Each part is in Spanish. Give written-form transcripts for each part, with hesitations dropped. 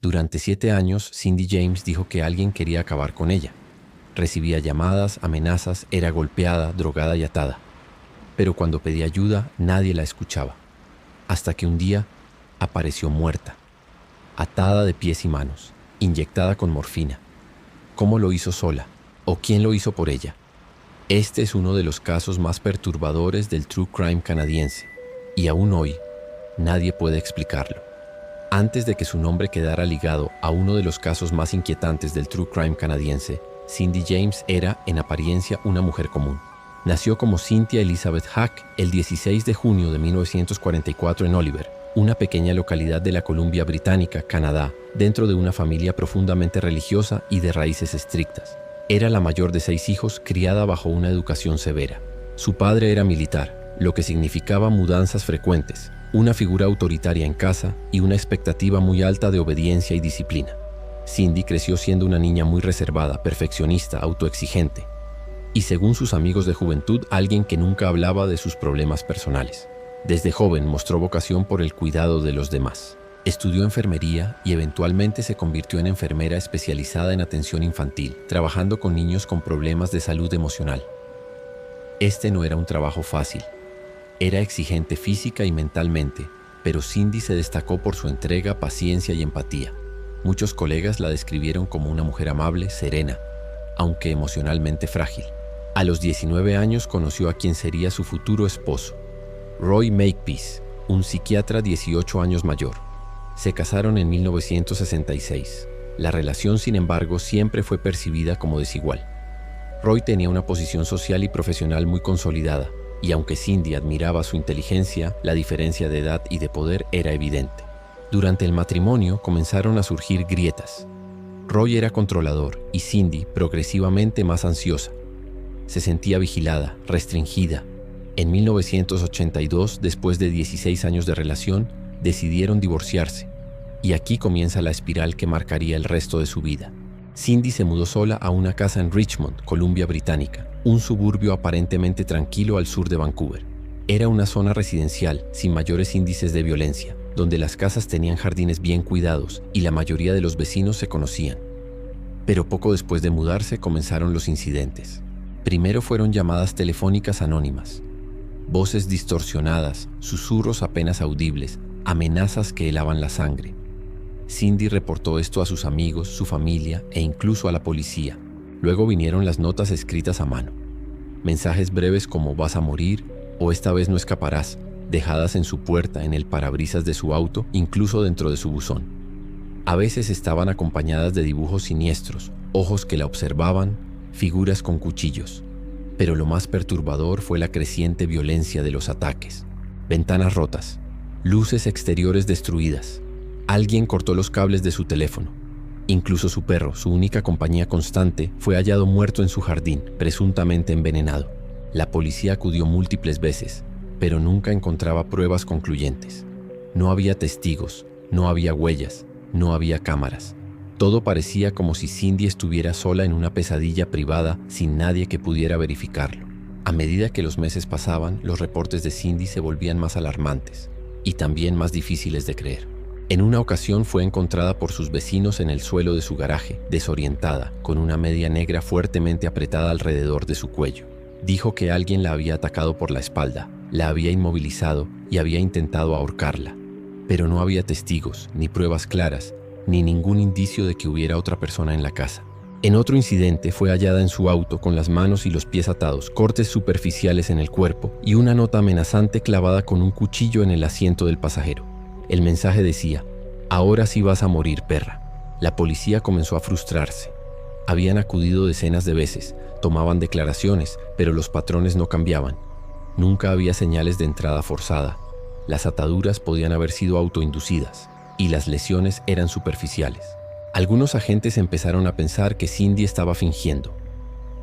Durante 7 años, Cindy James dijo que alguien quería acabar con ella. Recibía llamadas, amenazas, era golpeada, drogada y atada. Pero cuando pedía ayuda, nadie la escuchaba. Hasta que un día apareció muerta, atada de pies y manos, inyectada con morfina. ¿Cómo lo hizo sola? ¿O quién lo hizo por ella? Este es uno de los casos más perturbadores del true crime canadiense, y aún hoy nadie puede explicarlo. Antes de que su nombre quedara ligado a uno de los casos más inquietantes del true crime canadiense, Cindy James era, en apariencia, una mujer común. Nació como Cynthia Elizabeth Hack el 16 de junio de 1944 en Oliver, una pequeña localidad de la Columbia Británica, Canadá, dentro de una familia profundamente religiosa y de raíces estrictas. Era la mayor de 6 hijos, criada bajo una educación severa. Su padre era militar, lo que significaba mudanzas frecuentes, una figura autoritaria en casa y una expectativa muy alta de obediencia y disciplina. Cindy creció siendo una niña muy reservada, perfeccionista, autoexigente, y según sus amigos de juventud, alguien que nunca hablaba de sus problemas personales. Desde joven mostró vocación por el cuidado de los demás. Estudió enfermería y eventualmente se convirtió en enfermera especializada en atención infantil, trabajando con niños con problemas de salud emocional. Este no era un trabajo fácil. Era exigente física y mentalmente, pero Cindy se destacó por su entrega, paciencia y empatía. Muchos colegas la describieron como una mujer amable, serena, aunque emocionalmente frágil. A los 19 años conoció a quien sería su futuro esposo, Roy Makepeace, un psiquiatra 18 años mayor. Se casaron en 1966. La relación, sin embargo, siempre fue percibida como desigual. Roy tenía una posición social y profesional muy consolidada, y aunque Cindy admiraba su inteligencia, la diferencia de edad y de poder era evidente. Durante el matrimonio comenzaron a surgir grietas. Roy era controlador y Cindy progresivamente más ansiosa. Se sentía vigilada, restringida. En 1982, después de 16 años de relación, decidieron divorciarse. Y aquí comienza la espiral que marcaría el resto de su vida. Cindy se mudó sola a una casa en Richmond, Columbia Británica, un suburbio aparentemente tranquilo al sur de Vancouver. Era una zona residencial, sin mayores índices de violencia, donde las casas tenían jardines bien cuidados y la mayoría de los vecinos se conocían. Pero poco después de mudarse comenzaron los incidentes. Primero fueron llamadas telefónicas anónimas, voces distorsionadas, susurros apenas audibles, amenazas que helaban la sangre. Cindy reportó esto a sus amigos, su familia e incluso a la policía. Luego vinieron las notas escritas a mano. Mensajes breves como "vas a morir" o "esta vez no escaparás", dejadas en su puerta, en el parabrisas de su auto, incluso dentro de su buzón. A veces estaban acompañadas de dibujos siniestros, ojos que la observaban, figuras con cuchillos. Pero lo más perturbador fue la creciente violencia de los ataques. Ventanas rotas, luces exteriores destruidas. Alguien cortó los cables de su teléfono. Incluso su perro, su única compañía constante, fue hallado muerto en su jardín, presuntamente envenenado. La policía acudió múltiples veces, pero nunca encontraba pruebas concluyentes. No había testigos, no había huellas, no había cámaras. Todo parecía como si Cindy estuviera sola en una pesadilla privada sin nadie que pudiera verificarlo. A medida que los meses pasaban, los reportes de Cindy se volvían más alarmantes y también más difíciles de creer. En una ocasión fue encontrada por sus vecinos en el suelo de su garaje, desorientada, con una media negra fuertemente apretada alrededor de su cuello. Dijo que alguien la había atacado por la espalda, la había inmovilizado y había intentado ahorcarla. Pero no había testigos, ni pruebas claras, ni ningún indicio de que hubiera otra persona en la casa. En otro incidente fue hallada en su auto con las manos y los pies atados, cortes superficiales en el cuerpo y una nota amenazante clavada con un cuchillo en el asiento del pasajero. El mensaje decía: "Ahora sí vas a morir, perra". La policía comenzó a frustrarse. Habían acudido decenas de veces, tomaban declaraciones, pero los patrones no cambiaban. Nunca había señales de entrada forzada. Las ataduras podían haber sido autoinducidas y las lesiones eran superficiales. Algunos agentes empezaron a pensar que Cindy estaba fingiendo.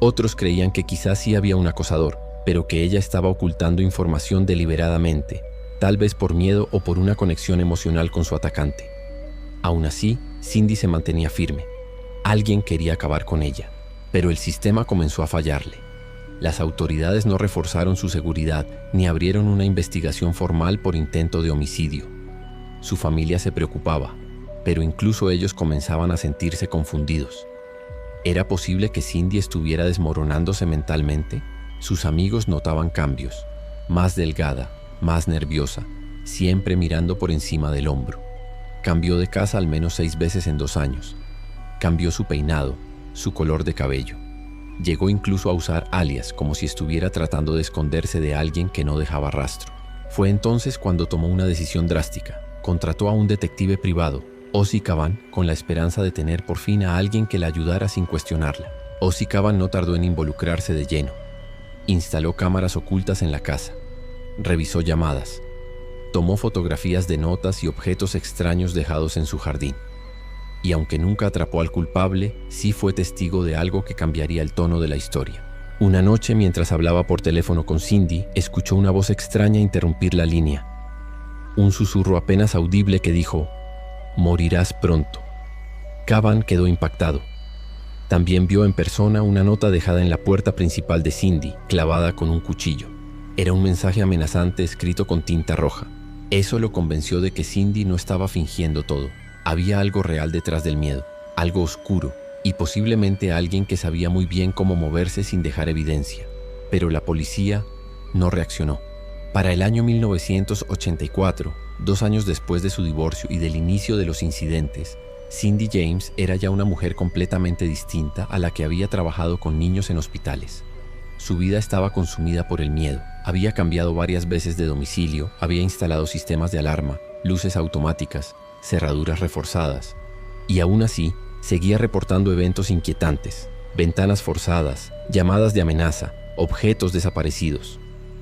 Otros creían que quizás sí había un acosador, pero que ella estaba ocultando información deliberadamente, tal vez por miedo o por una conexión emocional con su atacante. Aún así, Cindy se mantenía firme. Alguien quería acabar con ella, pero el sistema comenzó a fallarle. Las autoridades no reforzaron su seguridad ni abrieron una investigación formal por intento de homicidio. Su familia se preocupaba. pero incluso ellos comenzaban a sentirse confundidos. ¿Era posible que Cindy estuviera desmoronándose mentalmente? Sus amigos notaban cambios: más delgada, más nerviosa, siempre mirando por encima del hombro. Cambió de casa al menos 6 veces en 2 años. Cambió su peinado, su color de cabello. Llegó incluso a usar alias, como si estuviera tratando de esconderse de alguien que no dejaba rastro. Fue entonces cuando tomó una decisión drástica. Contrató a un detective privado, Ozzy Caban, con la esperanza de tener por fin a alguien que la ayudara sin cuestionarla. Ozzy Caban no tardó en involucrarse de lleno. Instaló cámaras ocultas en la casa. Revisó llamadas. Tomó fotografías de notas y objetos extraños dejados en su jardín. Y aunque nunca atrapó al culpable, sí fue testigo de algo que cambiaría el tono de la historia. Una noche, mientras hablaba por teléfono con Cindy, escuchó una voz extraña interrumpir la línea. Un susurro apenas audible que dijo: «Morirás pronto». Caban quedó impactado. También vio en persona una nota dejada en la puerta principal de Cindy, clavada con un cuchillo. Era un mensaje amenazante escrito con tinta roja. Eso lo convenció de que Cindy no estaba fingiendo todo. Había algo real detrás del miedo, algo oscuro, y posiblemente alguien que sabía muy bien cómo moverse sin dejar evidencia. Pero la policía no reaccionó. Para el año 1984, 2 años después de su divorcio y del inicio de los incidentes, Cindy James era ya una mujer completamente distinta a la que había trabajado con niños en hospitales. Su vida estaba consumida por el miedo. Había cambiado varias veces de domicilio, había instalado sistemas de alarma, luces automáticas, cerraduras reforzadas. Y aún así, seguía reportando eventos inquietantes: ventanas forzadas, llamadas de amenaza, objetos desaparecidos.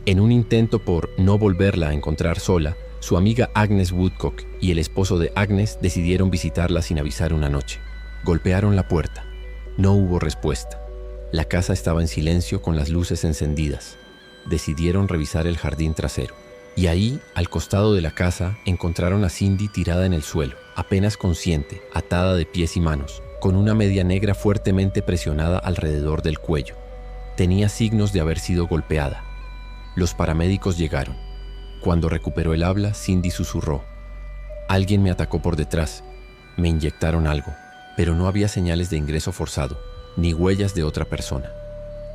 En un intento por no volverla a encontrar sola, su amiga Agnes Woodcock y el esposo de Agnes decidieron visitarla sin avisar una noche. Golpearon la puerta. No hubo respuesta. La casa estaba en silencio con las luces encendidas. Decidieron revisar el jardín trasero. Y ahí, al costado de la casa, encontraron a Cindy tirada en el suelo, apenas consciente, atada de pies y manos, con una media negra fuertemente presionada alrededor del cuello. Tenía signos de haber sido golpeada. Los paramédicos llegaron. Cuando recuperó el habla, Cindy susurró: «Alguien me atacó por detrás. Me inyectaron algo, pero no había señales de ingreso forzado, ni huellas de otra persona».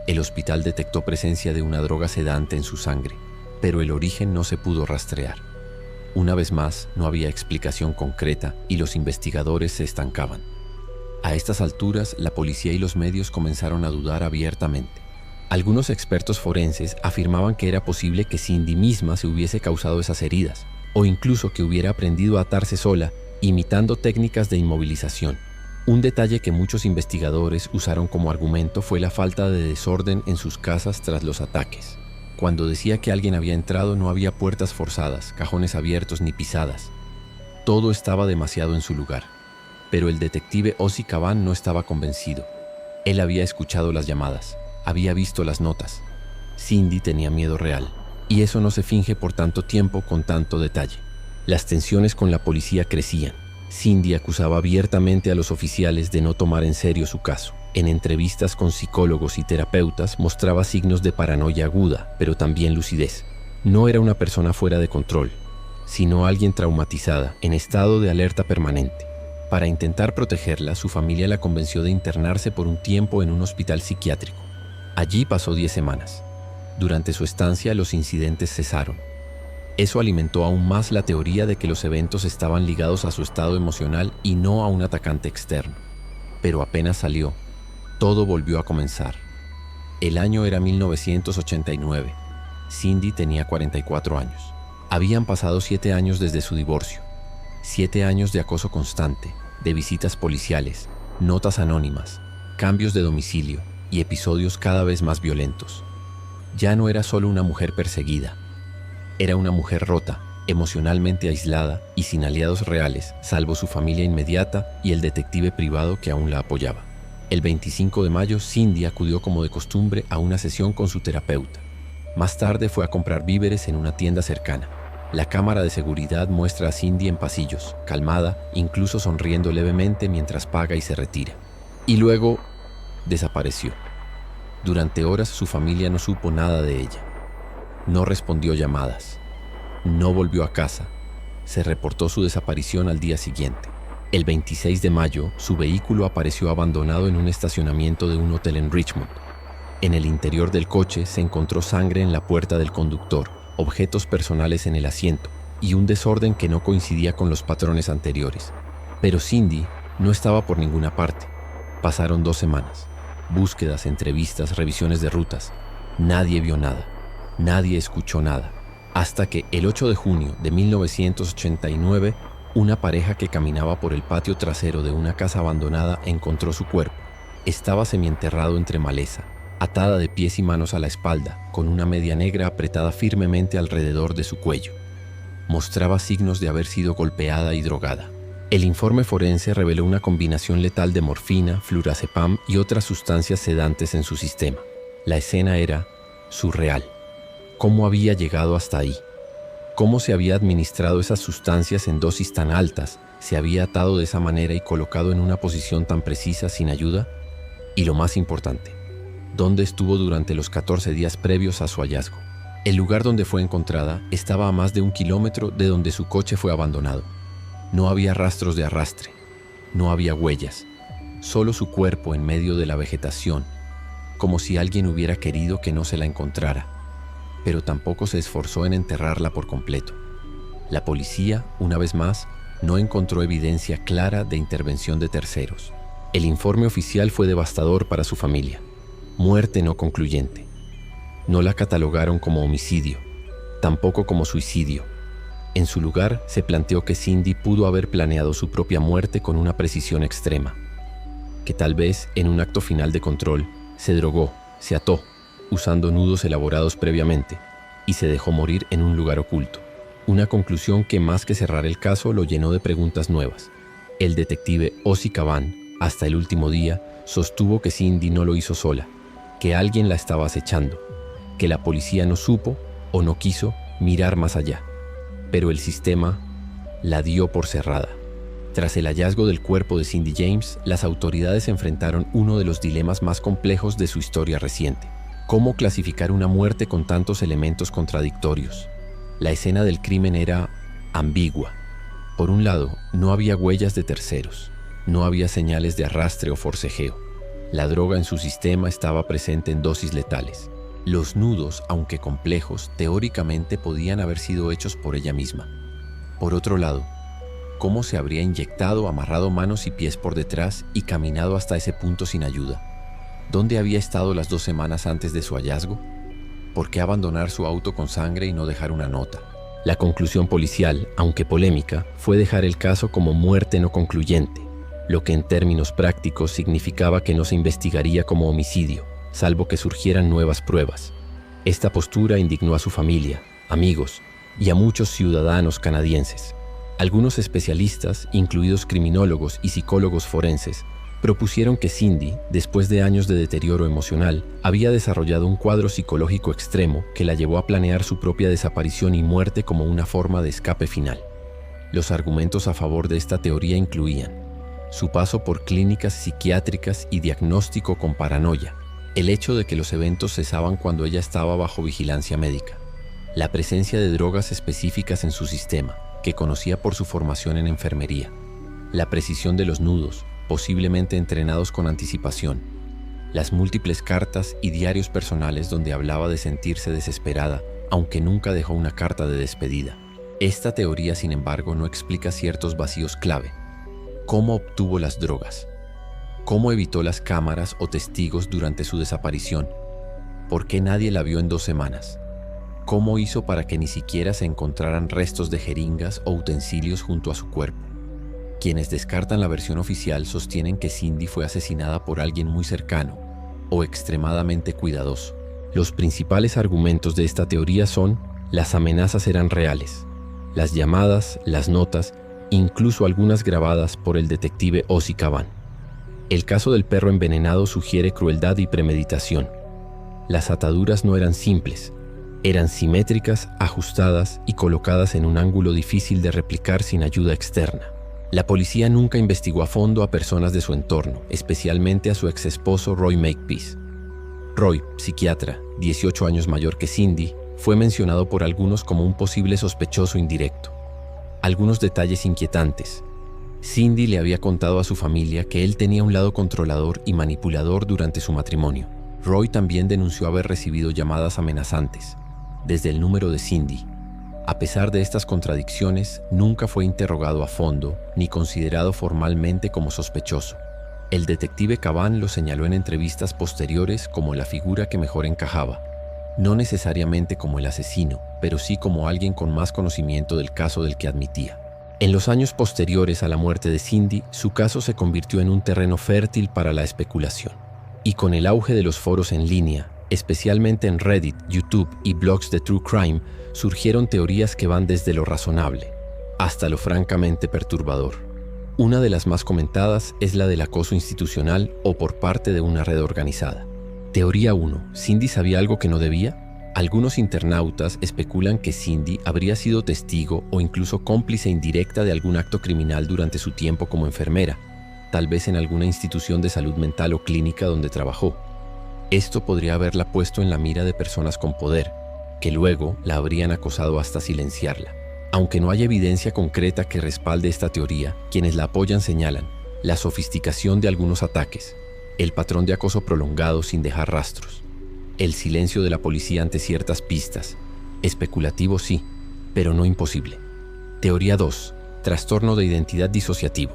El hospital detectó presencia de una droga sedante en su sangre, pero el origen no se pudo rastrear. Una vez más, no había explicación concreta y los investigadores se estancaban. A estas alturas, la policía y los medios comenzaron a dudar abiertamente. Algunos expertos forenses afirmaban que era posible que Cindy misma se hubiese causado esas heridas, o incluso que hubiera aprendido a atarse sola, imitando técnicas de inmovilización. Un detalle que muchos investigadores usaron como argumento fue la falta de desorden en sus casas tras los ataques. Cuando decía que alguien había entrado, no había puertas forzadas, cajones abiertos ni pisadas. Todo estaba demasiado en su lugar. Pero el detective Ozzy Caban no estaba convencido. Él había escuchado las llamadas, había visto las notas. Cindy tenía miedo real, y eso no se finge por tanto tiempo con tanto detalle. Las tensiones con la policía crecían. Cindy acusaba abiertamente a los oficiales de no tomar en serio su caso. En entrevistas con psicólogos y terapeutas mostraba signos de paranoia aguda, pero también lucidez. No era una persona fuera de control, sino alguien traumatizada, en estado de alerta permanente. Para intentar protegerla, su familia la convenció de internarse por un tiempo en un hospital psiquiátrico. Allí pasó 10 semanas. Durante su estancia, los incidentes cesaron. Eso alimentó aún más la teoría de que los eventos estaban ligados a su estado emocional y no a un atacante externo. Pero apenas salió, todo volvió a comenzar. El año era 1989. Cindy tenía 44 años. Habían pasado 7 años desde su divorcio. 7 años de acoso constante, de visitas policiales, notas anónimas, cambios de domicilio y episodios cada vez más violentos. Ya no era solo una mujer perseguida. Era una mujer rota, emocionalmente aislada y sin aliados reales, salvo su familia inmediata y el detective privado que aún la apoyaba. El 25 de mayo, Cindy acudió como de costumbre a una sesión con su terapeuta. Más tarde fue a comprar víveres en una tienda cercana. La cámara de seguridad muestra a Cindy en pasillos, calmada, incluso sonriendo levemente mientras paga y se retira. Y luego desapareció. Durante horas su familia no supo nada de ella. No respondió llamadas. No volvió a casa. Se reportó su desaparición al día siguiente. El 26 de mayo, su vehículo apareció abandonado en un estacionamiento de un hotel en Richmond. En el interior del coche se encontró sangre en la puerta del conductor, objetos personales en el asiento y un desorden que no coincidía con los patrones anteriores. Pero Cindy no estaba por ninguna parte. Pasaron 2 semanas. Búsquedas, entrevistas, revisiones de rutas. Nadie vio nada. Nadie escuchó nada. Hasta que el 8 de junio de 1989, una pareja que caminaba por el patio trasero de una casa abandonada encontró su cuerpo. Estaba semienterrado entre maleza, atada de pies y manos a la espalda, con una media negra apretada firmemente alrededor de su cuello. Mostraba signos de haber sido golpeada y drogada. El informe forense reveló una combinación letal de morfina, flurazepam y otras sustancias sedantes en su sistema. La escena era surreal. ¿Cómo había llegado hasta ahí? ¿Cómo se había administrado esas sustancias en dosis tan altas? ¿Se había atado de esa manera y colocado en una posición tan precisa sin ayuda? Y lo más importante, ¿dónde estuvo durante los 14 días previos a su hallazgo? El lugar donde fue encontrada estaba a más de 1 kilómetro de donde su coche fue abandonado. No había rastros de arrastre, no había huellas, solo su cuerpo en medio de la vegetación, como si alguien hubiera querido que no se la encontrara, pero tampoco se esforzó en enterrarla por completo. La policía, una vez más, no encontró evidencia clara de intervención de terceros. El informe oficial fue devastador para su familia. Muerte no concluyente. No la catalogaron como homicidio, tampoco como suicidio. En su lugar, se planteó que Cindy pudo haber planeado su propia muerte con una precisión extrema, que tal vez, en un acto final de control, se drogó, se ató, usando nudos elaborados previamente, y se dejó morir en un lugar oculto. Una conclusión que más que cerrar el caso lo llenó de preguntas nuevas. El detective Ozzie Caban, hasta el último día, sostuvo que Cindy no lo hizo sola, que alguien la estaba acechando, que la policía no supo o no quiso mirar más allá. Pero el sistema la dio por cerrada. Tras el hallazgo del cuerpo de Cindy James, las autoridades enfrentaron uno de los dilemas más complejos de su historia reciente. ¿Cómo clasificar una muerte con tantos elementos contradictorios? La escena del crimen era ambigua. Por un lado, no había huellas de terceros, no había señales de arrastre o forcejeo. La droga en su sistema estaba presente en dosis letales. Los nudos, aunque complejos, teóricamente podían haber sido hechos por ella misma. Por otro lado, ¿cómo se habría inyectado, amarrado manos y pies por detrás y caminado hasta ese punto sin ayuda? ¿Dónde había estado las 2 semanas antes de su hallazgo? ¿Por qué abandonar su auto con sangre y no dejar una nota? La conclusión policial, aunque polémica, fue dejar el caso como muerte no concluyente, lo que en términos prácticos significaba que no se investigaría como homicidio, salvo que surgieran nuevas pruebas. Esta postura indignó a su familia, amigos y a muchos ciudadanos canadienses. Algunos especialistas, incluidos criminólogos y psicólogos forenses, propusieron que Cindy, después de años de deterioro emocional, había desarrollado un cuadro psicológico extremo que la llevó a planear su propia desaparición y muerte como una forma de escape final. Los argumentos a favor de esta teoría incluían su paso por clínicas psiquiátricas y diagnóstico con paranoia, el hecho de que los eventos cesaban cuando ella estaba bajo vigilancia médica, la presencia de drogas específicas en su sistema, que conocía por su formación en enfermería, la precisión de los nudos, posiblemente entrenados con anticipación, las múltiples cartas y diarios personales donde hablaba de sentirse desesperada, aunque nunca dejó una carta de despedida. Esta teoría, sin embargo, no explica ciertos vacíos clave. ¿Cómo obtuvo las drogas? ¿Cómo evitó las cámaras o testigos durante su desaparición? ¿Por qué nadie la vio en 2 semanas? ¿Cómo hizo para que ni siquiera se encontraran restos de jeringas o utensilios junto a su cuerpo? Quienes descartan la versión oficial sostienen que Cindy fue asesinada por alguien muy cercano o extremadamente cuidadoso. Los principales argumentos de esta teoría son: las amenazas eran reales, las llamadas, las notas, incluso algunas grabadas por el detective Ozzie Caban. El caso del perro envenenado sugiere crueldad y premeditación. Las ataduras no eran simples, eran simétricas, ajustadas y colocadas en un ángulo difícil de replicar sin ayuda externa. La policía nunca investigó a fondo a personas de su entorno, especialmente a su exesposo Roy Makepeace. Roy, psiquiatra, 18 años mayor que Cindy, fue mencionado por algunos como un posible sospechoso indirecto. Algunos detalles inquietantes. Cindy le había contado a su familia que él tenía un lado controlador y manipulador durante su matrimonio. Roy también denunció haber recibido llamadas amenazantes desde el número de Cindy. A pesar de estas contradicciones, nunca fue interrogado a fondo ni considerado formalmente como sospechoso. El detective Caban lo señaló en entrevistas posteriores como la figura que mejor encajaba, no necesariamente como el asesino, pero sí como alguien con más conocimiento del caso del que admitía. En los años posteriores a la muerte de Cindy, su caso se convirtió en un terreno fértil para la especulación. Y con el auge de los foros en línea, especialmente en Reddit, YouTube y blogs de True Crime, surgieron teorías que van desde lo razonable hasta lo francamente perturbador. Una de las más comentadas es la del acoso institucional o por parte de una red organizada. Teoría 1. ¿Cindy sabía algo que no debía? Algunos internautas especulan que Cindy habría sido testigo o incluso cómplice indirecta de algún acto criminal durante su tiempo como enfermera, tal vez en alguna institución de salud mental o clínica donde trabajó. Esto podría haberla puesto en la mira de personas con poder, que luego la habrían acosado hasta silenciarla. Aunque no hay evidencia concreta que respalde esta teoría, quienes la apoyan señalan la sofisticación de algunos ataques, el patrón de acoso prolongado sin dejar rastros, el silencio de la policía ante ciertas pistas. Especulativo sí, pero no imposible. Teoría 2. Trastorno de identidad disociativo.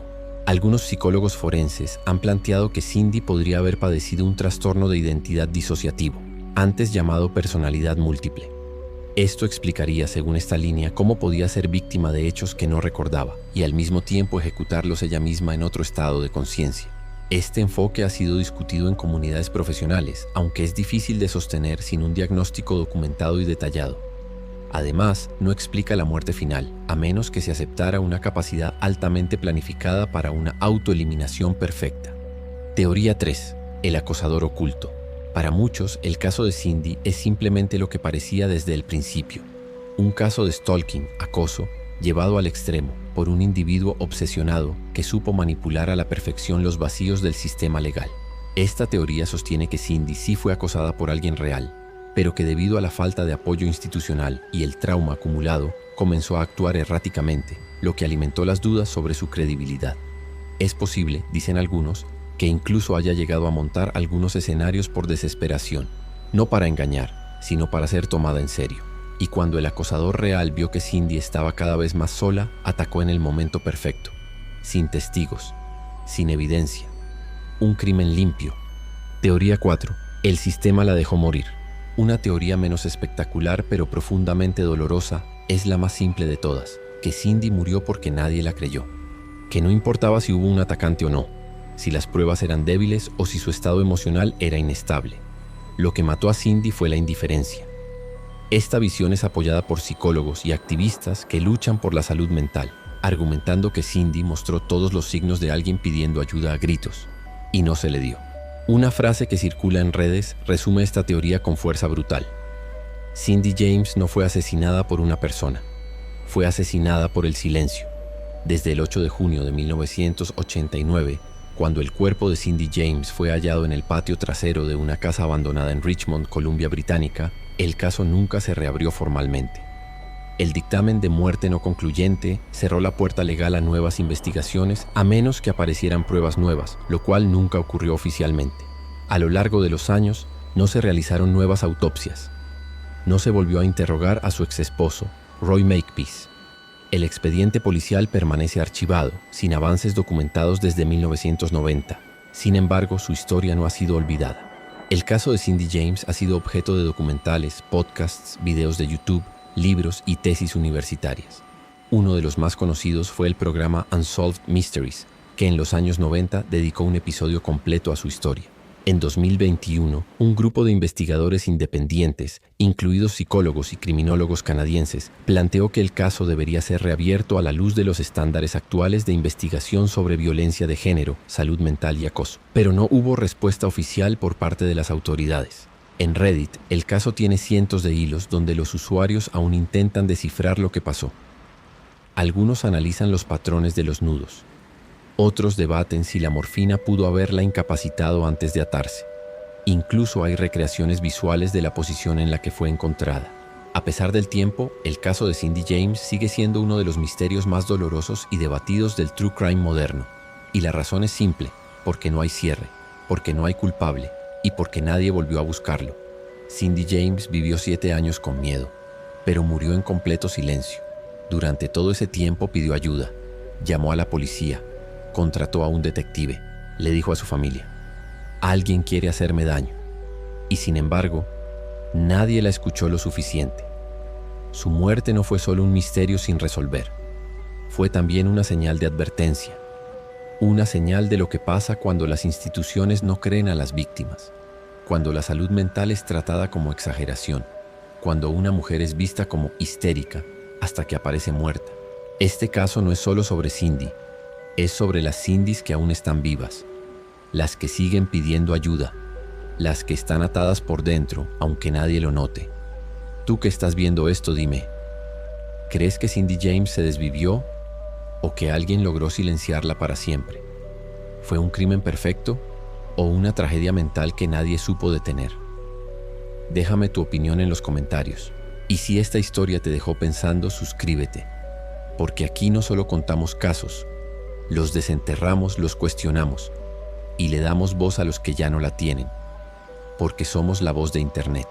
Algunos psicólogos forenses han planteado que Cindy podría haber padecido un trastorno de identidad disociativo, antes llamado personalidad múltiple. Esto explicaría, según esta línea, cómo podía ser víctima de hechos que no recordaba y al mismo tiempo ejecutarlos ella misma en otro estado de conciencia. Este enfoque ha sido discutido en comunidades profesionales, aunque es difícil de sostener sin un diagnóstico documentado y detallado. Además, no explica la muerte final, a menos que se aceptara una capacidad altamente planificada para una autoeliminación perfecta. Teoría 3. El acosador oculto. Para muchos, el caso de Cindy es simplemente lo que parecía desde el principio. Un caso de stalking, acoso, llevado al extremo por un individuo obsesionado que supo manipular a la perfección los vacíos del sistema legal. Esta teoría sostiene que Cindy sí fue acosada por alguien real, pero que debido a la falta de apoyo institucional y el trauma acumulado, comenzó a actuar erráticamente, lo que alimentó las dudas sobre su credibilidad. Es posible, dicen algunos, que incluso haya llegado a montar algunos escenarios por desesperación, no para engañar, sino para ser tomada en serio. Y cuando el acosador real vio que Cindy estaba cada vez más sola, atacó en el momento perfecto, sin testigos, sin evidencia. Un crimen limpio. Teoría 4. El sistema la dejó morir. Una teoría menos espectacular pero profundamente dolorosa es la más simple de todas, que Cindy murió porque nadie la creyó. Que no importaba si hubo un atacante o no, si las pruebas eran débiles o si su estado emocional era inestable. Lo que mató a Cindy fue la indiferencia. Esta visión es apoyada por psicólogos y activistas que luchan por la salud mental, argumentando que Cindy mostró todos los signos de alguien pidiendo ayuda a gritos, y no se le dio. Una frase que circula en redes resume esta teoría con fuerza brutal. Cindy James no fue asesinada por una persona, fue asesinada por el silencio. Desde el 8 de junio de 1989, cuando el cuerpo de Cindy James fue hallado en el patio trasero de una casa abandonada en Richmond, Columbia Británica, el caso nunca se reabrió formalmente. El dictamen de muerte no concluyente cerró la puerta legal a nuevas investigaciones a menos que aparecieran pruebas nuevas, lo cual nunca ocurrió oficialmente. A lo largo de los años, no se realizaron nuevas autopsias. No se volvió a interrogar a su exesposo, Roy Makepeace. El expediente policial permanece archivado, sin avances documentados desde 1990. Sin embargo, su historia no ha sido olvidada. El caso de Cindy James ha sido objeto de documentales, podcasts, videos de YouTube, libros y tesis universitarias. Uno de los más conocidos fue el programa Unsolved Mysteries, que en los años 90 dedicó un episodio completo a su historia. En 2021, un grupo de investigadores independientes, incluidos psicólogos y criminólogos canadienses, planteó que el caso debería ser reabierto a la luz de los estándares actuales de investigación sobre violencia de género, salud mental y acoso. Pero no hubo respuesta oficial por parte de las autoridades. En Reddit, el caso tiene cientos de hilos donde los usuarios aún intentan descifrar lo que pasó. Algunos analizan los patrones de los nudos. Otros debaten si la morfina pudo haberla incapacitado antes de atarse. Incluso hay recreaciones visuales de la posición en la que fue encontrada. A pesar del tiempo, el caso de Cindy James sigue siendo uno de los misterios más dolorosos y debatidos del true crime moderno. Y la razón es simple, porque no hay cierre, porque no hay culpable y porque nadie volvió a buscarlo. Cindy James vivió 7 años con miedo, pero murió en completo silencio. Durante todo ese tiempo pidió ayuda, llamó a la policía, contrató a un detective, le dijo a su familia: alguien quiere hacerme daño. Y sin embargo, nadie la escuchó lo suficiente. Su muerte no fue solo un misterio sin resolver, fue también una señal de advertencia, una señal de lo que pasa cuando las instituciones no creen a las víctimas, cuando la salud mental es tratada como exageración, cuando una mujer es vista como histérica hasta que aparece muerta. Este caso no es solo sobre Cindy, es sobre las Cindys que aún están vivas, las que siguen pidiendo ayuda, las que están atadas por dentro aunque nadie lo note. Tú que estás viendo esto, dime, ¿crees que Cindy James se desvivió o que alguien logró silenciarla para siempre? ¿Fue un crimen perfecto o una tragedia mental que nadie supo detener? Déjame tu opinión en los comentarios. Y si esta historia te dejó pensando, suscríbete, porque aquí no solo contamos casos, los desenterramos, los cuestionamos y le damos voz a los que ya no la tienen, porque somos la voz de Internet.